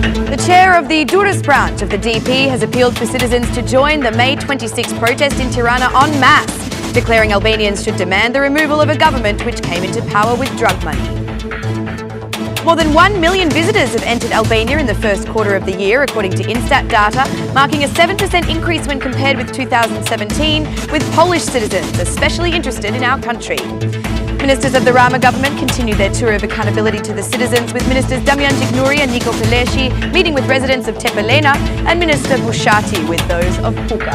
The chair of the Durrës branch of the DP has appealed for citizens to join the May 26 protest in Tirana en masse, declaring Albanians should demand the removal of a government which came into power with drug money. More than 1 million visitors have entered Albania in the first quarter of the year, according to INTSAT data, marking a 7% increase when compared with 2017, with Polish citizens especially interested in our country. Ministers of the Rama government continue their tour of accountability to the citizens, with Ministers Damian Jignouri and Niko Peleshi meeting with residents of Tepelena and Minister Bushati with those of Puka.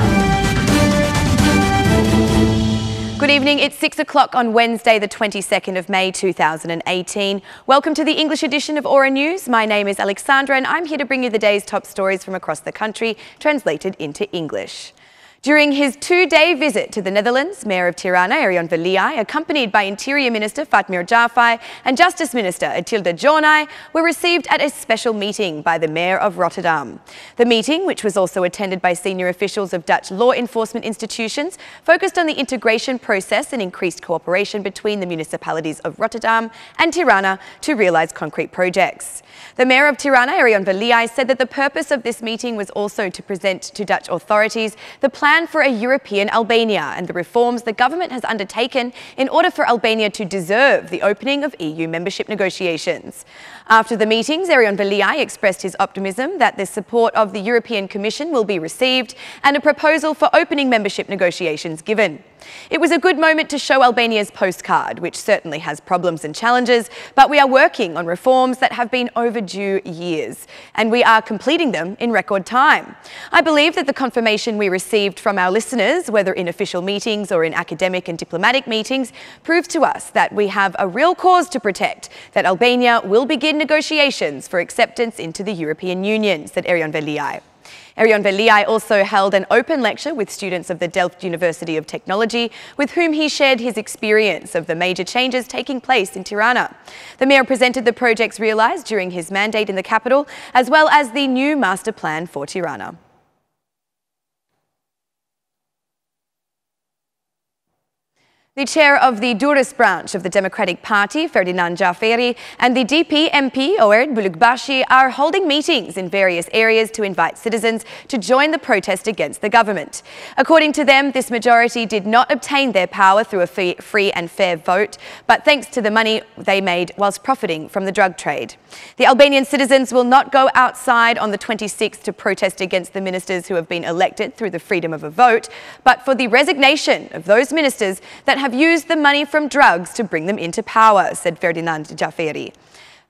Good evening, it's 6 o'clock on Wednesday the 22nd of May 2018. Welcome to the English edition of Aura News. My name is Alexandra and I'm here to bring you the day's top stories from across the country, translated into English. During his two-day visit to the Netherlands, Mayor of Tirana, Erion Veliaj, accompanied by Interior Minister Fatmir Jafaj and Justice Minister Atilda Jonaj, were received at a special meeting by the Mayor of Rotterdam. The meeting, which was also attended by senior officials of Dutch law enforcement institutions, focused on the integration process and increased cooperation between the municipalities of Rotterdam and Tirana to realise concrete projects. The Mayor of Tirana, Erion Veliaj, said that the purpose of this meeting was also to present to Dutch authorities the plan for a European Albania and the reforms the government has undertaken in order for Albania to deserve the opening of EU membership negotiations. After the meetings, Erion Veliaj expressed his optimism that the support of the European Commission will be received and a proposal for opening membership negotiations given. It was a good moment to show Albania's postcard, which certainly has problems and challenges, but we are working on reforms that have been overdue years, and we are completing them in record time. I believe that the confirmation we received from our listeners, whether in official meetings or in academic and diplomatic meetings, proves to us that we have a real cause to protect, that Albania will begin negotiations for acceptance into the European Union, said Erion Veliaj. Erion Veliaj also held an open lecture with students of the Delft University of Technology, with whom he shared his experience of the major changes taking place in Tirana. The mayor presented the projects realised during his mandate in the capital, as well as the new master plan for Tirana. The chair of the Durrës branch of the Democratic Party, Ferdinand Jaferi, and the DP MP, Oerd Bulukbashi, are holding meetings in various areas to invite citizens to join the protest against the government. According to them, this majority did not obtain their power through a free and fair vote, but thanks to the money they made whilst profiting from the drug trade. The Albanian citizens will not go outside on the 26th to protest against the ministers who have been elected through the freedom of a vote, but for the resignation of those ministers that have used the money from drugs to bring them into power, said Ferdinand Jaferi.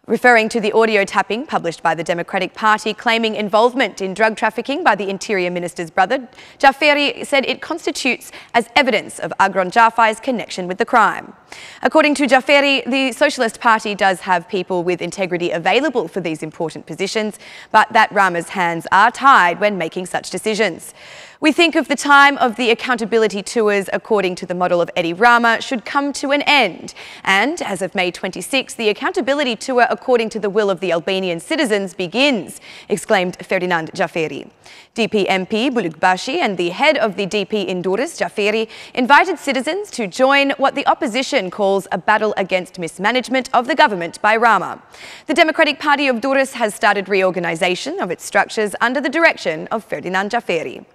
Referring to the audio tapping published by the Democratic Party claiming involvement in drug trafficking by the Interior Minister's brother, Jaferi said it constitutes as evidence of Agron Jafaj's connection with the crime. According to Jaferi, the Socialist Party does have people with integrity available for these important positions, but that Rama's hands are tied when making such decisions. We think of the time of the accountability tours according to the model of Edi Rama should come to an end. And as of May 26, the accountability tour according to the will of the Albanian citizens begins, exclaimed Ferdinand Jaferi. DP MP Bulukbashi and the head of the DP in Durrës, Jaferi, invited citizens to join what the opposition calls a battle against mismanagement of the government by Rama. The Democratic Party of Durrës has started reorganisation of its structures under the direction of Ferdinand Jaferi.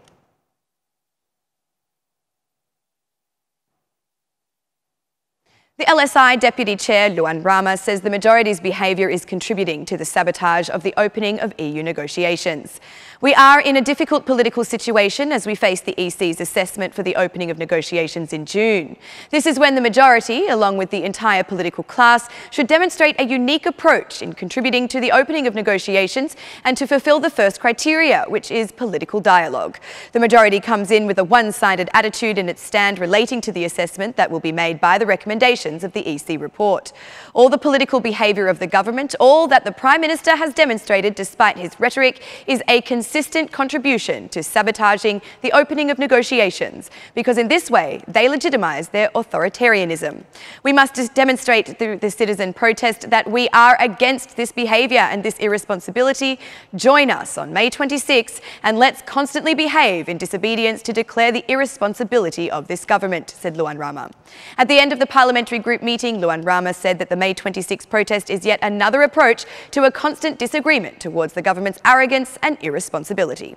The LSI Deputy Chair, Luan Rama, says the majority's behaviour is contributing to the sabotage of the opening of EU negotiations. We are in a difficult political situation as we face the EC's assessment for the opening of negotiations in June. This is when the majority, along with the entire political class, should demonstrate a unique approach in contributing to the opening of negotiations and to fulfil the first criteria, which is political dialogue. The majority comes in with a one-sided attitude in its stand relating to the assessment that will be made by the recommendations of the EC report. All the political behaviour of the government, all that the Prime Minister has demonstrated despite his rhetoric, is a consistent contribution to sabotaging the opening of negotiations, because in this way they legitimise their authoritarianism. We must demonstrate through the citizen protest that we are against this behaviour and this irresponsibility. Join us on May 26 and let's constantly behave in disobedience to declare the irresponsibility of this government, said Luan Rama. At the end of the parliamentary parliamentary group meeting, Luan Rama said that the May 26 protest is yet another approach to a constant disagreement towards the government's arrogance and irresponsibility.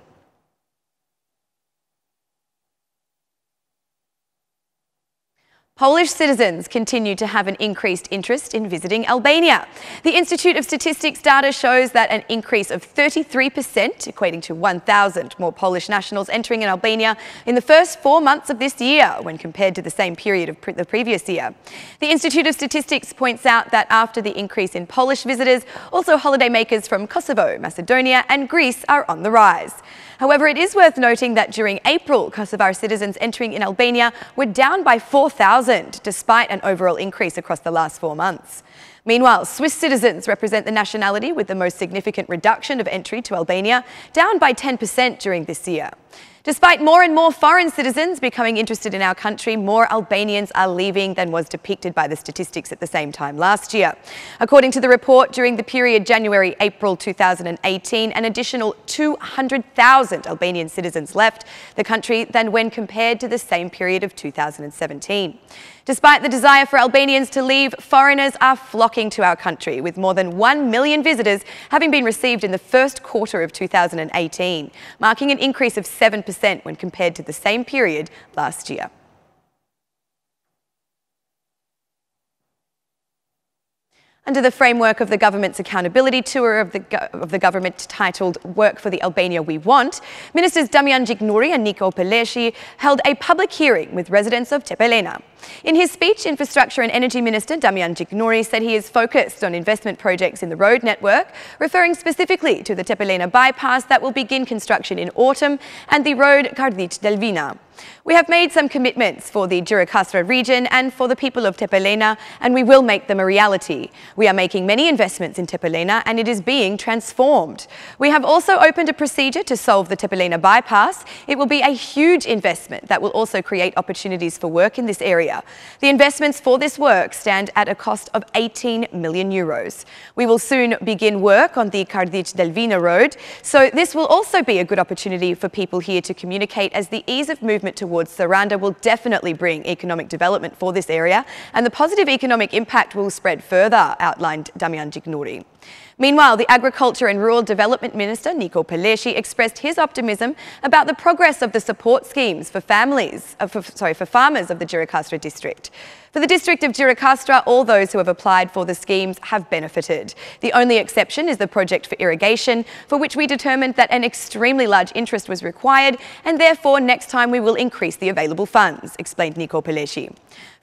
Polish citizens continue to have an increased interest in visiting Albania. The Institute of Statistics data shows that an increase of 33%, equating to 1,000 more Polish nationals entering in Albania in the first 4 months of this year when compared to the same period of the previous year. The Institute of Statistics points out that after the increase in Polish visitors, also holidaymakers from Kosovo, Macedonia and Greece are on the rise. However, it is worth noting that during April, Kosovar citizens entering in Albania were down by 4,000, despite an overall increase across the last 4 months. Meanwhile, Swiss citizens represent the nationality with the most significant reduction of entry to Albania, down by 10% during this year. Despite more and more foreign citizens becoming interested in our country, more Albanians are leaving than was depicted by the statistics at the same time last year. According to the report, during the period January-April 2018, an additional 200,000 Albanian citizens left the country than when compared to the same period of 2017. Despite the desire for Albanians to leave, foreigners are flocking to our country, with more than 1 million visitors having been received in the first quarter of 2018, marking an increase of 7% when compared to the same period last year. Under the framework of the government's accountability tour of the government titled Work for the Albania We Want, Ministers Damian Gjiknuri and Niko Peleshi held a public hearing with residents of Tepelena. In his speech, Infrastructure and Energy Minister Damian Gjiknuri said he is focused on investment projects in the road network, referring specifically to the Tepelena bypass that will begin construction in autumn and the road Karditch-Delvina. We have made some commitments for the Gjirokastra region and for the people of Tepelena, and we will make them a reality. We are making many investments in Tepelena and it is being transformed. We have also opened a procedure to solve the Tepelena bypass. It will be a huge investment that will also create opportunities for work in this area. The investments for this work stand at a cost of 18 million euros. We will soon begin work on the Karditch-Delvina road, so this will also be a good opportunity for people here to communicate, as the ease of movement towards Saranda will definitely bring economic development for this area, and the positive economic impact will spread further, outlined Damian Gjiknuri. Meanwhile, the Agriculture and Rural Development Minister, Niko Peleshi, expressed his optimism about the progress of the support schemes for farmers of the Gjirokastra district. For the district of Gjirokastra, all those who have applied for the schemes have benefited. The only exception is the project for irrigation, for which we determined that an extremely large interest was required, and therefore next time we will increase the available funds, explained Niko Peleshi.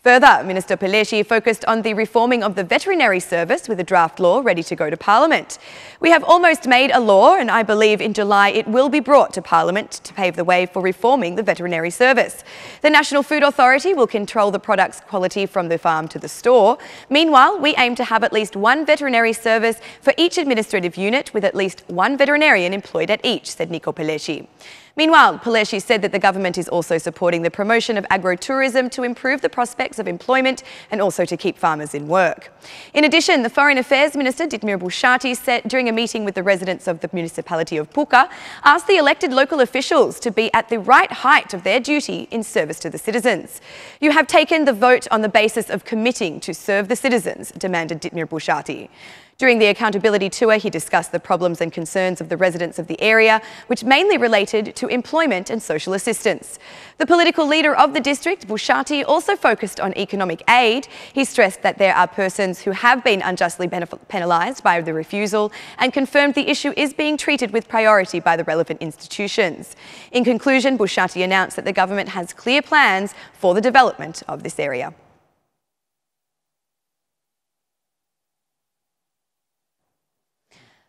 Further, Minister Peleshi focused on the reforming of the veterinary service with a draft law ready to go to Parliament. We have almost made a law, and I believe in July it will be brought to Parliament to pave the way for reforming the veterinary service. The National Food Authority will control the product's quality from the farm to the store. Meanwhile, we aim to have at least one veterinary service for each administrative unit, with at least one veterinarian employed at each, said Niko Peleshi. Meanwhile, Peleshi said that the government is also supporting the promotion of agro-tourism to improve the prospects of employment and also to keep farmers in work. In addition, the Foreign Affairs Minister, Ditmir Bushati, said during a meeting with the residents of the municipality of Puka, asked the elected local officials to be at the right height of their duty in service to the citizens. You have taken the vote on the basis of committing to serve the citizens, demanded Ditmir Bushati. During the accountability tour, he discussed the problems and concerns of the residents of the area, which mainly related to employment and social assistance. The political leader of the district, Bushati, also focused on economic aid. He stressed that there are persons who have been unjustly penalised by the refusal and confirmed the issue is being treated with priority by the relevant institutions. In conclusion, Bushati announced that the government has clear plans for the development of this area.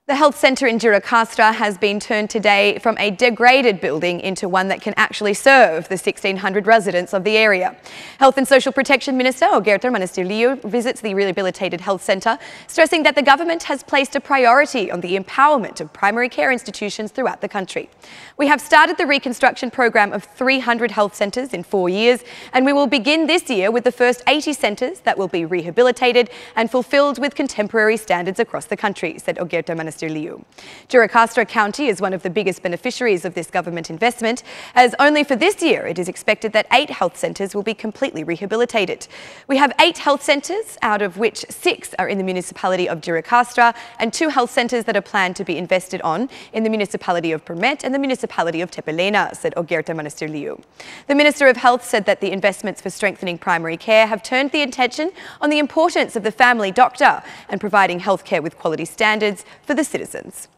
The health centre in Gjirokastra has been turned today from a degraded building into one that can actually serve the 1,600 residents of the area. Health and Social Protection Minister Ogerter Manastirliou visits the rehabilitated health centre, stressing that the government has placed a priority on the empowerment of primary care institutions throughout the country. We have started the reconstruction program of 300 health centres in 4 years, and we will begin this year with the first 80 centres that will be rehabilitated and fulfilled with contemporary standards across the country, said Ogerter Manastirliou. Liu. Juricastra County is one of the biggest beneficiaries of this government investment, as only for this year it is expected that 8 health centres will be completely rehabilitated. We have 8 health centres, out of which 6 are in the municipality of Juricastra, and 2 health centres that are planned to be invested on in the municipality of Permet and the municipality of Tepelena, said Ogierta Liu. The Minister of Health said that the investments for strengthening primary care have turned the attention on the importance of the family doctor and providing healthcare with quality standards for the citizens.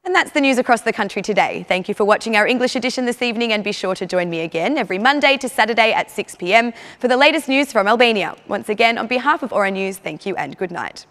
And that's the news across the country today. Thank you for watching our English edition this evening, and be sure to join me again every Monday to Saturday at 6 p.m. for the latest news from Albania. Once again, on behalf of Aura News, thank you and good night.